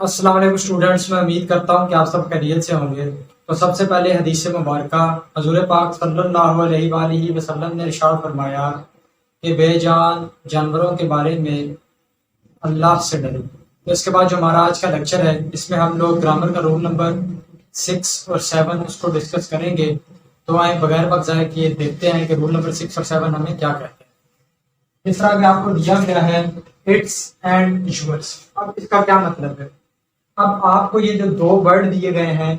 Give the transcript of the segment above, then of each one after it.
السلام علیکم اسٹوڈنٹس، میں امید کرتا ہوں کہ آپ سب خیریت سے ہوں گے۔ تو سب سے پہلے حدیث مبارکہ حضور پاک صلی اللہ علیہ وآلہ وسلم نے ارشاد فرمایا کہ بے جان جانوروں کے بارے میں اللہ سے ڈرو۔ تو اس کے بعد جو ہمارا آج کا لیکچر ہے، اس میں ہم لوگ گرامر کا رول نمبر 6 اور 7 اس کو ڈسکس کریں گے۔ تو آئیں بغیر وقت ضائع کیے دیکھتے ہیں کہ رول نمبر 6 اور 7 ہمیں کیا کہتے ہیں۔ اس طرح کہ آپ کو دیا گیا ہے اٹس اینڈ یورس۔ اب اس کا کیا مطلب ہے؟ اب آپ کو یہ جو دو ورڈ دیے گئے ہیں،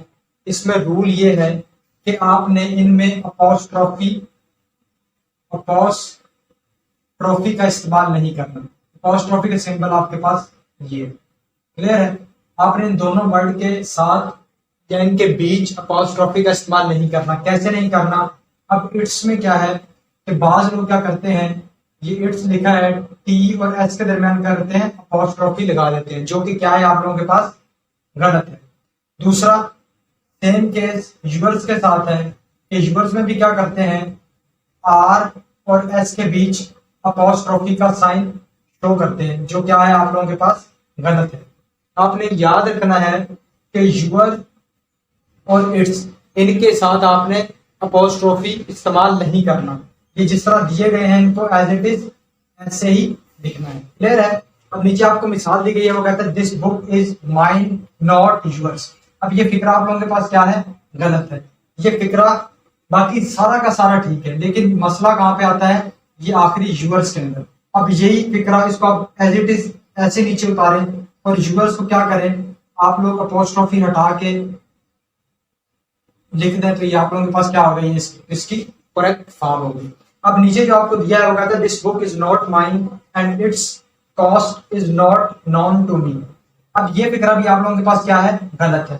اس میں رول یہ ہے کہ آپ نے ان میں اپوسٹروفی کا استعمال نہیں کرنا۔ اپوسٹروفی کا سمبل آپ کے پاس یہ کلیئر ہے۔ آپ نے ان دونوں ورڈ کے ساتھ یا ان کے بیچ اپوسٹروفی کا استعمال نہیں کرنا۔ کیسے نہیں کرنا؟ اب اٹس میں کیا ہے کہ بعض لوگ کیا کرتے ہیں، یہ اٹس لکھا ہے ٹی اور ایس کے درمیان کیا کرتے ہیں، اپوسٹروفی لگا دیتے ہیں، جو کہ کیا ہے آپ لوگوں کے پاس غلط ہے۔ دوسرا سیم کیس یورس کے ساتھ ہے کہ یورس میں بھی کیا کرتے ہیں، آر اور ایس کے بیچ اپوسٹروفی کا سائن شو کرتے ہیں، جو کیا ہے آپ لوگوں کے پاس غلط ہے۔ آپ نے یاد رکھنا ہے کہ یور اور اٹس ان کے ساتھ آپ نے اپوسٹروفی استعمال نہیں کرنا۔ یہ جس طرح دیے گئے ہیں ان کو ایز اٹ از ایسے ہی لکھنا ہے، کلیئر ہے۔ اب نیچے آپ کو مثال دی گئی ہے، وہ کہتا ہے this book is mine not yours. اب یہ فقرہ آپ لوگوں کے پاس کیا ہے، غلط ہے۔ یہ فقرہ باقی سارا کا سارا ٹھیک ہے، لیکن مسئلہ کہاں پہ آتا ہے، یہ آخری یورس کے اندر۔ اب یہی فقرہ اس کو آپ ایز اٹ از ایسے نیچے اتاریں اور یورس کو کیا کریں، آپ لوگ اپوسٹروفی ہٹا کے لکھ دیں، تو یہ آپ لوگوں کے پاس کیا ہوگا، یہ اس کی کریکٹ فارم ہوگی۔ اب نیچے جو آپ کو دیا ہے وہ کہتا ہے this book is not mine and it's cost is not known to me. اب یہ فقرہ بھی آپ لوگوں کے پاس کیا ہے، غلط ہے۔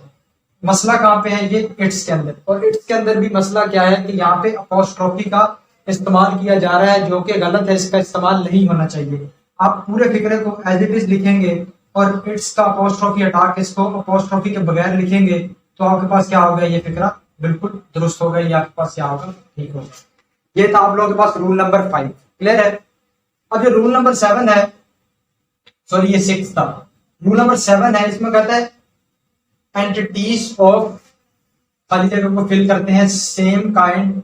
مسئلہ کہاں پہ ہے، یہ اٹس کے اندر، اور اٹس کے اندر بھی مسئلہ کیا ہے کہ یہاں پہ اپوسٹروفی کا استعمال کیا جا رہا ہے، جو کہ غلط ہے، اس کا استعمال نہیں ہونا چاہیے۔ آپ پورے فقرے کو ایز اٹ از لکھیں گے اور اٹس کا اپوسٹروفی ہٹا کے اس کو اپوسٹروفی کے بغیر لکھیں گے، تو آپ کے پاس کیا ہوگا، یہ فقرہ بالکل درست ہوگا، یہ آپ کے پاس کیا ہوگا، ٹھیک ہوگا۔ یہ تھا آپ لوگوں کے پاس رول نمبر 5، کلیئر ہے۔ اب جو رول نمبر 7 ہے، سوری یہ 6 تھا، رول نمبر 7 ہے، اس میں کہتا ہے اینٹیز آف، خالی جگہ کو فل کرتے ہیں، same kind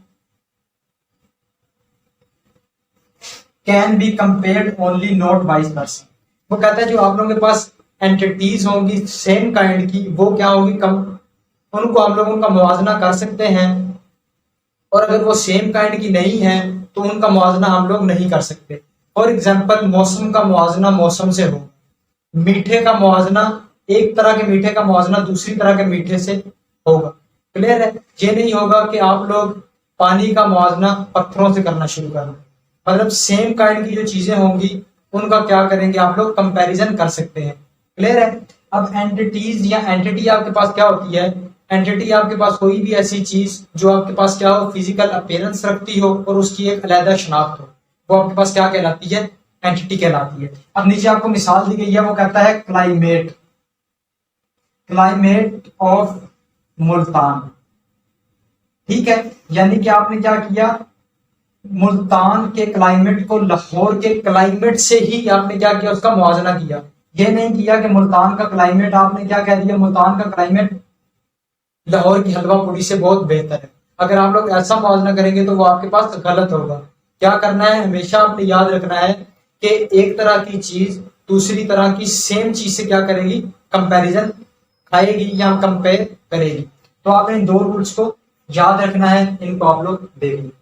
can be compared only not vice versa. وہ کہتا ہے جو آپ لوگوں کے پاس اینٹیز ہوں گی سیم کائنڈ کی، وہ کیا ہوگی، ان کو ہم لوگ ان کا موازنہ کر سکتے ہیں، اور اگر وہ سیم کائنڈ کی نہیں ہے تو ان کا موازنہ ہم لوگ نہیں کر سکتے۔ فار ایگزامپل موسم کا موازنہ موسم سے ہو، میٹھے کا موازنہ ایک طرح کے میٹھے کا موازنہ دوسری طرح کے میٹھے سے ہوگا، کلیئر ہے۔ یہ نہیں ہوگا کہ آپ لوگ پانی کا موازنہ پتھروں سے کرنا شروع کریں، مطلب سیم کائنڈ کی جو چیزیں ہوں گی ان کا کیا کریں گے، آپ لوگ کمپیریزن کر سکتے ہیں، کلیئر ہے۔ اب اینٹیز یا اینٹی آپ کے پاس کیا ہوتی ہے، اینٹی آپ کے پاس کوئی بھی ایسی چیز جو آپ کے پاس کیا ہو، فزیکل اپیرنس رکھتی ہو اور اس کی ایک علیحدہ شناخت ہو، وہ آپ کے پاس کیا کہلاتی ہے، اینٹی کہلاتی ہے۔ اب نیچے آپ کو مثال دی گئی ہے، وہ کہتا ہے کلائمیٹ آف ملتان، ٹھیک ہے۔ یعنی کہ آپ نے کیا کیا، ملتان کے کلائمیٹ کو لاہور کے کلائمیٹ سے ہی آپ نے کیا کیا، اس کا موازنہ کیا۔ یہ نہیں کیا کہ ملتان کا کلائمیٹ آپ نے کیا کہہ دیا، ملتان کا کلائمیٹ لاہور کی حلوہ پوری سے بہت بہتر ہے۔ اگر آپ لوگ ایسا موازنہ کریں گے تو وہ آپ کے پاس غلط ہوگا۔ کیا کرنا ہے، ہمیشہ آپ نے یاد رکھنا ہے کہ ایک طرح کی چیز دوسری طرح کی سیم چیز سے کیا کرے گی، کمپیریزن کھائے گی یا کمپیئر کرے گی۔ تو آپ نے ان دو رولز کو یاد رکھنا ہے، ان کو آپ لوگ دیکھ لیں۔